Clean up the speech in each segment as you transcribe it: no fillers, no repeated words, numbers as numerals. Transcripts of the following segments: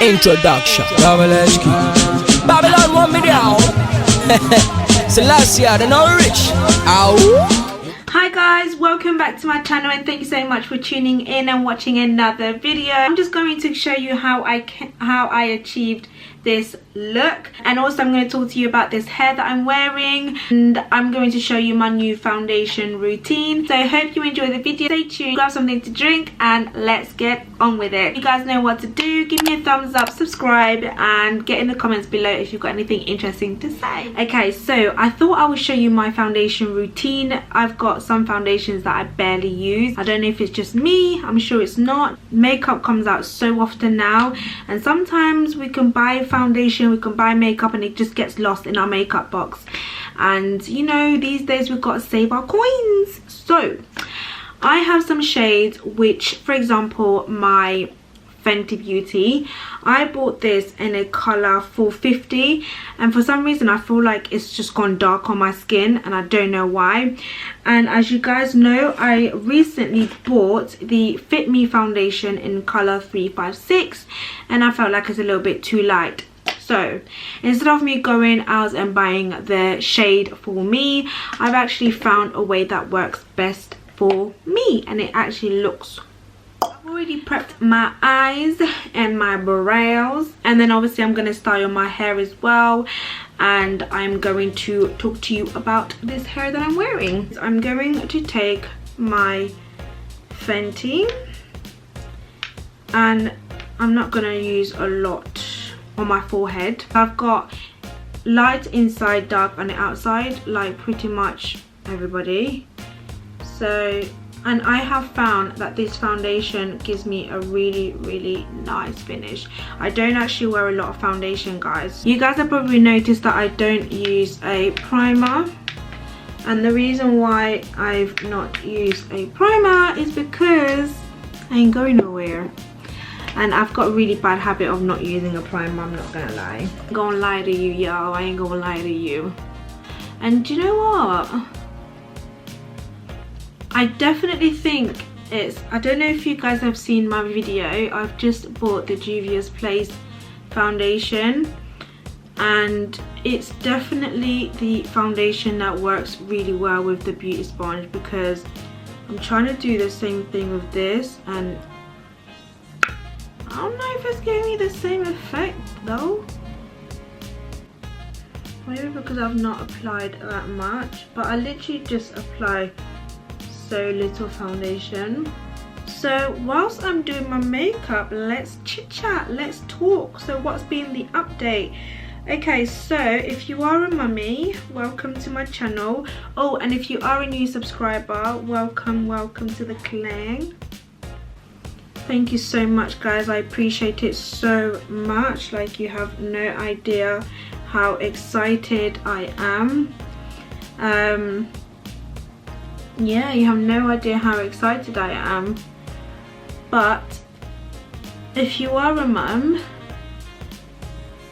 Introduction. Lovelies. Babylon want me down. Celie, they're not rich. Ow. Hi guys, welcome back to my channel and thank you so much for tuning in and watching another video. I'm just going to show you how I achieved this look, and also I'm going to talk to you about this hair that I'm wearing, and I'm going to show you my new foundation routine. So I hope you enjoy the video. Stay tuned, grab something to drink, and let's get on with it. You guys know what to do. Give me a thumbs up, subscribe, and get in the comments below if you've got anything interesting to say. Okay, so I thought I would show you my foundation routine. I've got some foundations that I barely use. I don't know if it's just me, I'm sure it's not. Makeup comes out so often now, and sometimes we can buy foundation, we can buy makeup, and it just gets lost in our makeup box. And you know, these days we've got to save our coins. So I have some shades, which, for example, my Fenty Beauty, I bought this in a color 450, and for some reason I feel like it's just gone dark on my skin, and I don't know why. And as you guys know, I recently bought the Fit Me foundation in color 356, and I felt like it's a little bit too light. So instead of me going out and buying the shade for me, I've actually found a way that works best for me, and it actually looks. I've already prepped my eyes and my brows, and then obviously I'm going to style my hair as well, and I'm going to talk to you about this hair that I'm wearing. So I'm going to take my Fenty, and I'm not going to use a lot on my forehead. I've got light inside, dark on the outside, like pretty much everybody. So, and I have found that this foundation gives me a really nice finish. I don't actually wear a lot of foundation, guys. You guys have probably noticed that I don't use a primer, and the reason why I've not used a primer is because I ain't going nowhere, and I've got a really bad habit of not using a primer. I'm not gonna lie. I'm gonna lie to you, y'all. I ain't gonna lie to you. And do you know what? I definitely think it's, I don't know if you guys have seen my video. I've just bought the Juvia's Place foundation, and it's definitely the foundation that works really well with the beauty sponge, because I'm trying to do the same thing with this, and I don't know if it's giving me the same effect though. Maybe because I've not applied that much, but I literally just apply so little foundation. So whilst I'm doing my makeup, let's chit chat, let's talk. So what's been the update? Okay, so if you are a mummy, welcome to my channel. Oh, and if you are a new subscriber, welcome to the clan. Thank you so much, guys. I appreciate it so much. Like, you have no idea how excited I am. Yeah, you have no idea how excited I am. But if you are a mum,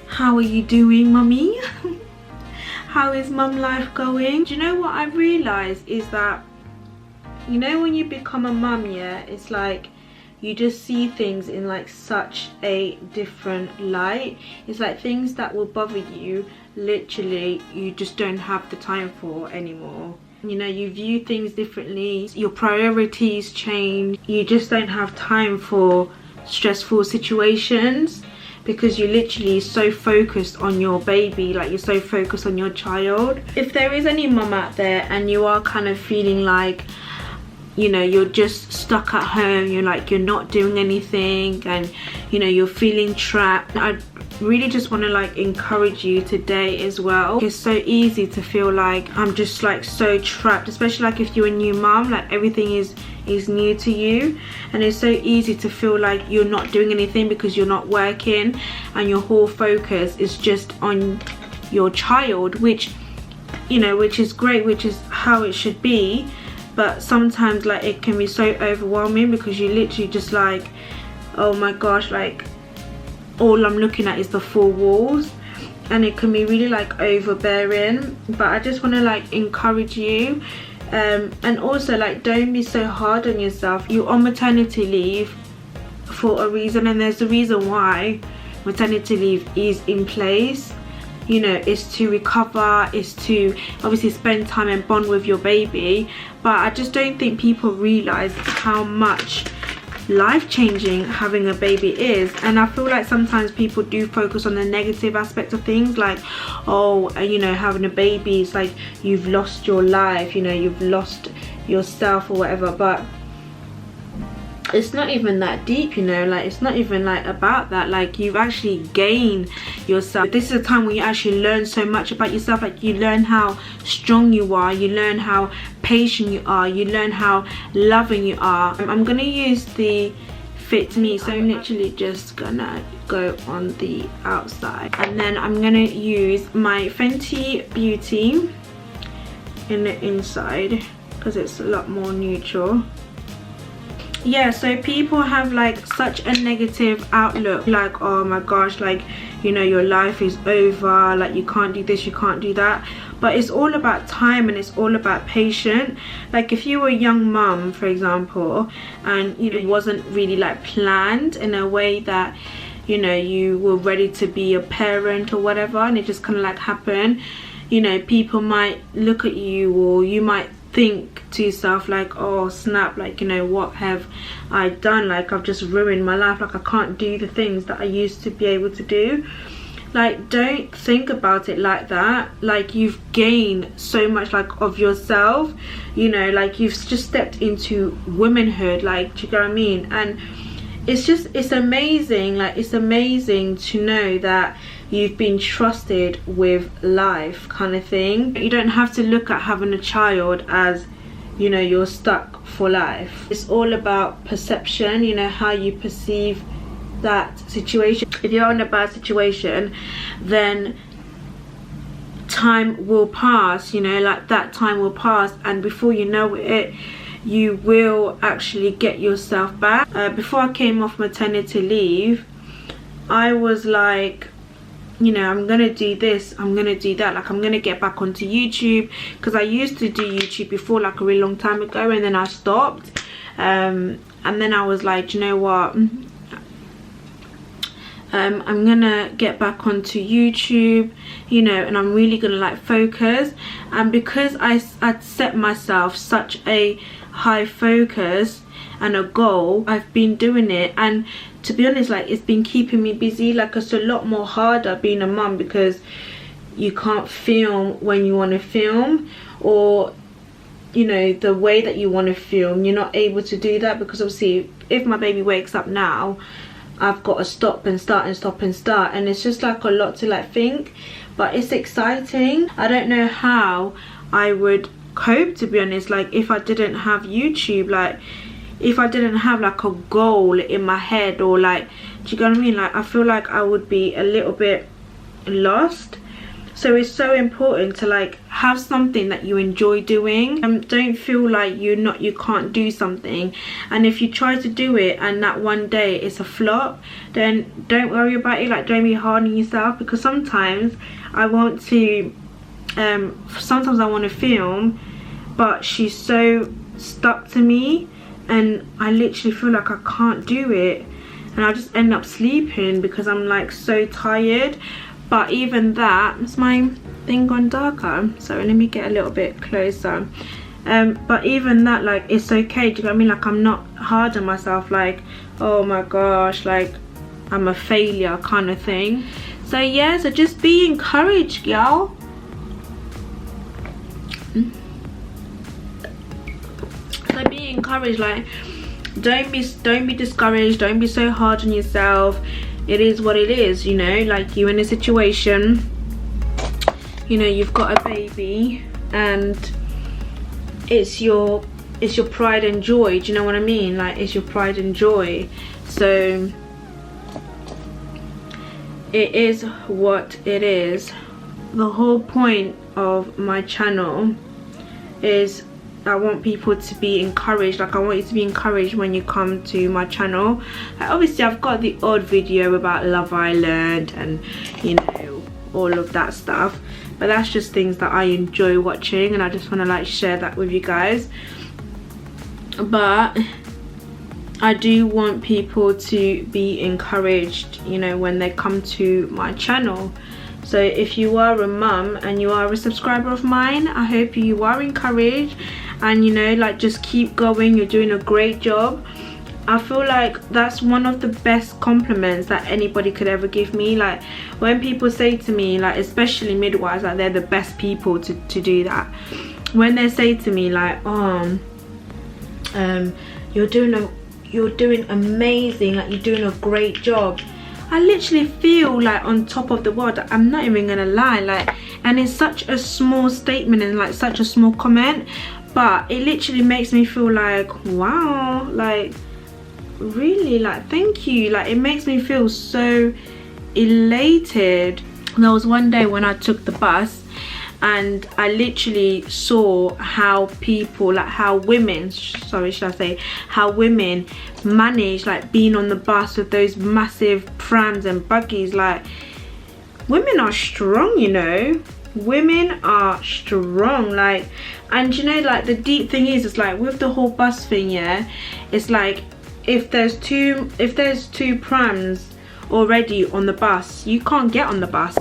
how are you doing, mummy? How is mum life going? Do you know what I realized is that, you know, when you become a mum, yeah, it's like you just see things in like such a different light. It's like things that will bother you, literally, you just don't have the time for anymore. You know, you view things differently, your priorities change, you just don't have time for stressful situations, because you're literally so focused on your baby, like you're so focused on your child. If there is any mum out there and you are kind of feeling like, you know, you're just stuck at home, you're like, you're not doing anything, and you know, you're feeling trapped, I really just want to like encourage you today as well. It's so easy to feel like I'm just like so trapped, especially like if you're a new mom, like everything is new to you, and it's so easy to feel like you're not doing anything because you're not working, and your whole focus is just on your child, which, you know, which is great, which is how it should be. But sometimes like it can be so overwhelming, because you literally just like, oh my gosh, like all I'm looking at is the four walls, and it can be really like overbearing. But I just want to like encourage you, and also like don't be so hard on yourself. You're on maternity leave for a reason, and there's a reason why. maternity leave is in place, you know, is to recover, is to obviously spend time and bond with your baby. But I just don't think people realize how much life-changing having a baby is. And I feel like sometimes people do focus on the negative aspect of things, like, oh, you know, having a baby is like you've lost your life, you know, you've lost yourself or whatever. But it's not even that deep, you know, like it's not even like about that. Like, you've actually gained yourself. This is a time when you actually learn so much about yourself. Like, you learn how strong you are, you learn how patient you are, you learn how loving you are. I'm gonna use the Fit Me, so I'm literally just gonna go on the outside, and then I'm gonna use my Fenty Beauty in the inside because it's a lot more neutral. Yeah, so people have like such a negative outlook, like, oh my gosh, like, you know, your life is over, like you can't do this, you can't do that. But it's all about time, and it's all about patience. Like, if you were a young mum, for example, and you know, it wasn't really like planned in a way that, you know, you were ready to be a parent or whatever, and it just kind of like happened, you know, people might look at you, or you might think to yourself like, oh snap, like, you know, what have I done? Like, I've just ruined my life, like I can't do the things that I used to be able to do. Like, don't think about it like that. Like, you've gained so much, like, of yourself, you know, like you've just stepped into womanhood, like, do you get what I mean? And it's just, it's amazing, like it's amazing to know that you've been trusted with life, kind of thing. You don't have to look at having a child as, you know, you're stuck for life. It's all about perception, you know, how you perceive that situation. If you're in a bad situation, then time will pass, you know, like that time will pass, and before you know it, you will actually get yourself back. Before I came off maternity leave, I was like, you know, I'm gonna do this, I'm gonna do that, like I'm gonna get back onto YouTube, because I used to do YouTube before, like a really long time ago, and then I stopped, and then I was like, you know what, I'm gonna get back onto YouTube, you know, and I'm really gonna like focus. And because I'd set myself such a high focus and a goal, I've been doing it, and to be honest, like, it's been keeping me busy. Like, it's a lot more harder being a mum because you can't film when you want to film, or, you know, the way that you want to film, you're not able to do that, because obviously if my baby wakes up now, I've got to stop and start and stop and start, and it's just like a lot to like think. But it's exciting. I don't know how I would cope, to be honest, like if I didn't have YouTube, like if I didn't have like a goal in my head, or like, do you get what I mean? Like, I feel like I would be a little bit lost. So it's so important to like have something that you enjoy doing, and don't feel like you can't do something. And if you try to do it and that one day it's a flop, then don't worry about it. Like, don't be hard on yourself, because sometimes I want to sometimes I want to film, but she's so stuck to me, and I literally feel like I can't do it, and I just end up sleeping because I'm like so tired. But even that, is my thing gone darker? So let me get a little bit closer. But even that, like, it's okay, do you know what I mean? Like, I'm not hard on myself, like, oh my gosh, like I'm a failure kind of thing. So yeah, so just be encouraged, y'all. So be encouraged, like don't be discouraged, don't be so hard on yourself. It is what it is, you know, like you're in a situation, you know, you've got a baby and it's your pride and joy, do you know what I mean? Like, it's your pride and joy. So it is what it is. The whole point of my channel is I want people to be encouraged. Like, I want you to be encouraged when you come to my channel. Like, obviously I've got the odd video about Love Island and, you know, all of that stuff, but that's just things that I enjoy watching, and I just want to like share that with you guys. But I do want people to be encouraged, you know, when they come to my channel. So if you are a mum and you are a subscriber of mine, I hope you are encouraged, and you know, like, just keep going. You're doing a great job. I feel like that's one of the best compliments that anybody could ever give me. Like, when people say to me, like, especially midwives, like, they're the best people to do that. When they say to me like, oh, you're doing amazing, like, you're doing a great job, I literally feel like on top of the world. I'm not even gonna lie, like, and it's such a small statement and like such a small comment, but it literally makes me feel like, wow, like, really, like, thank you. Like, it makes me feel so elated. There was one day when I took the bus and I literally saw how people, like, how women, sorry, should I say, how women manage, like, being on the bus with those massive prams and buggies. Like, women are strong, you know. Women are strong, like, and you know, like, the deep thing is, it's like, with the whole bus thing, yeah, it's like, if there's two prams already on the bus, you can't get on the bus.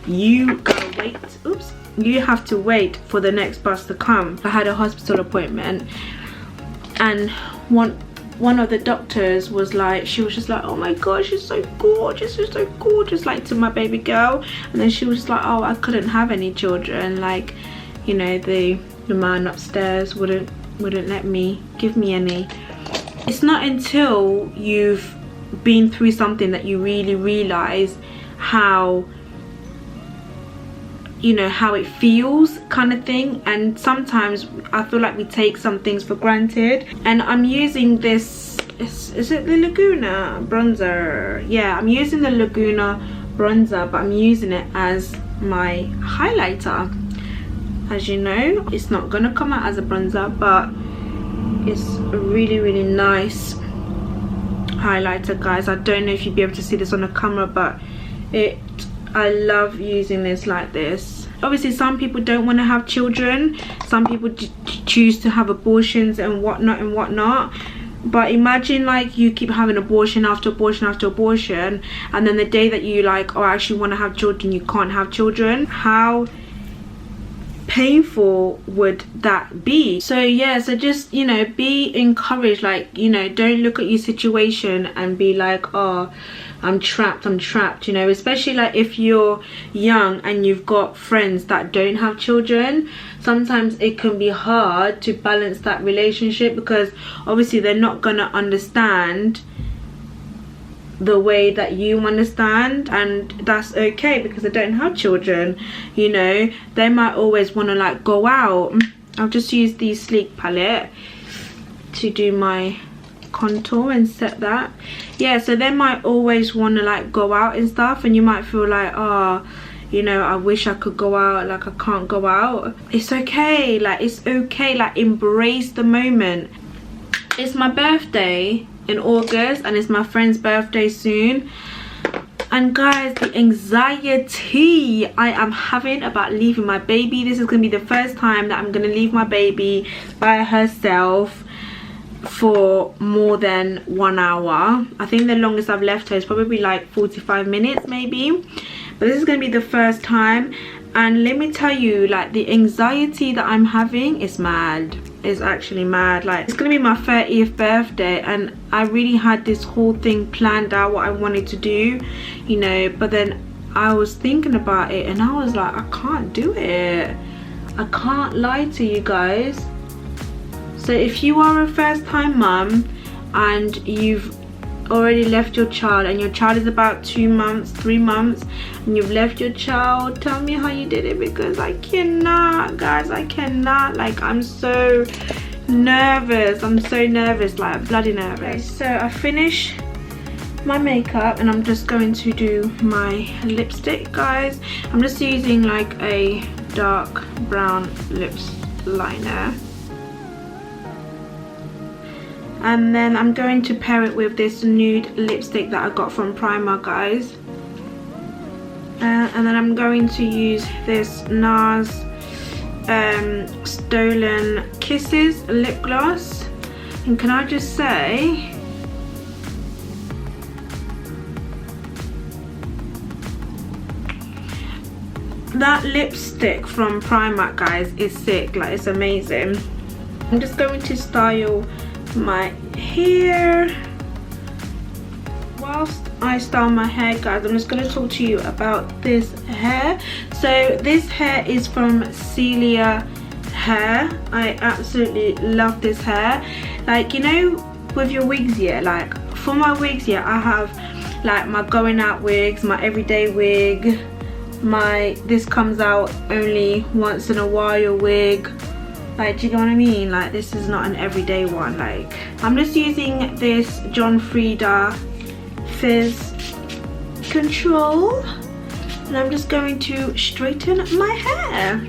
You gotta wait. Oops. You have to wait for the next bus to come. I had a hospital appointment, and one of the doctors was like, she was just like, oh my god, she's so gorgeous, she's so gorgeous, like, to my baby girl. And then she was just like, oh, I couldn't have any children, like, you know, the man upstairs wouldn't let me give me any. It's not until you've been through something that you really realize how, you know, how it feels, kind of thing. And sometimes I feel like we take some things for granted. And I'm using this, is it the Laguna bronzer? Yeah, I'm using the Laguna bronzer, but I'm using it as my highlighter. As you know, it's not gonna come out as a bronzer, but it's a really, really nice highlighter, guys. I don't know if you'd be able to see this on the camera, but I love using this like this. Obviously, some people don't want to have children. Some people choose to have abortions and whatnot. But imagine, like, you keep having abortion after abortion after abortion, and then the day that you, like, oh, I actually want to have children, you can't have children. How painful would that be? So yeah, so just, you know, be encouraged. Like, you know, don't look at your situation and be like, oh, I'm trapped, you know, especially like if you're young and you've got friends that don't have children. Sometimes it can be hard to balance that relationship, because obviously they're not gonna understand the way that you understand, and that's okay, because they don't have children. You know, they might always want to, like, go out. I've just used the Sleek palette to do my contour and set that. Yeah, so they might always want to, like, go out and stuff, and you might feel like, oh, you know, I wish I could go out, like, I can't go out. It's okay, like, it's okay. Like, embrace the moment. It's my birthday in August, and it's my friend's birthday soon, and guys, the anxiety I am having about leaving my baby. This is gonna be the first time that I'm gonna leave my baby by herself for more than 1 hour. I think the longest I've left her is probably like 45 minutes maybe, but this is gonna be the first time. And let me tell you, like, the anxiety that I'm having is mad. It's actually mad. Like, it's gonna be my 30th birthday, and I really had this whole thing planned out, what I wanted to do, you know, but then I was thinking about it and I was like, I can't do it. I can't lie to you guys. So if you are a first-time mum and you've already left your child, and your child is about 2 months, 3 months, and you've left your child, tell me how you did it, because I cannot, guys, I cannot. Like, I'm so nervous. I'm so nervous, like, bloody nervous. Okay, so I finished my makeup and I'm just going to do my lipstick, guys. I'm just using like a dark brown lips liner, and then I'm going to pair it with this nude lipstick that I got from Primark, guys. And then I'm going to use this NARS Stolen Kisses lip gloss. And can I just say, that lipstick from Primark, guys, is sick. Like, it's amazing. I'm just going to style my hair. Whilst I style my hair, guys, I'm just going to talk to you about this hair. So this hair is from Celie hair. I absolutely love this hair. Like, you know, with your wigs, yeah, like for my wigs, yeah, I have like my going out wigs, my everyday wig, my this comes out only once in a while wig. Like, do you know what I mean? Like, this is not an everyday one. Like, I'm just using this John Frieda Fizz Control, and I'm just going to straighten my hair.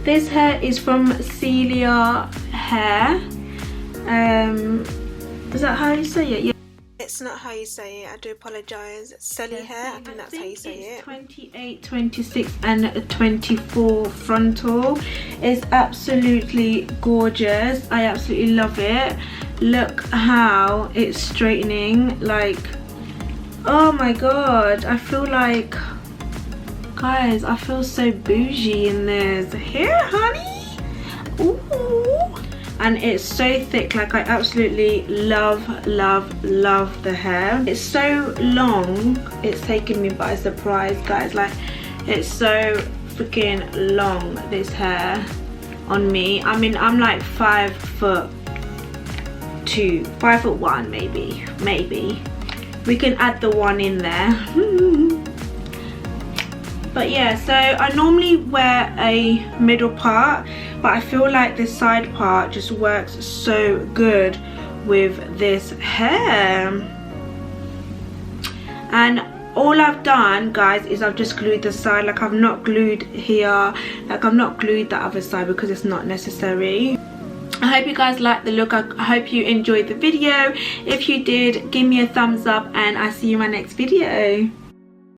This hair is from Celie hair. Is that how you say it? Yeah. It's not how you say it, I do apologise. Celie hair, I think that's how you say it. 28, 26 and 24 frontal. It's absolutely gorgeous. I absolutely love it. Look how it's straightening. Like, oh my god, I feel like, guys, I feel so bougie in this. Here, honey. Ooh. And it's so thick. Like, I absolutely love the hair. It's so long, it's taken me by surprise, guys. Like, it's so freaking long, this hair on me. I mean, I'm like 5'2", 5'1", maybe we can add the one in there. But yeah, so I normally wear a middle part, but I feel like this side part just works so good with this hair. And all I've done, guys, is I've just glued the side. Like, I've not glued here, like I've not glued the other side because it's not necessary. I hope you guys liked the look. I hope you enjoyed the video. If you did, give me a thumbs up, and I'll see you in my next video.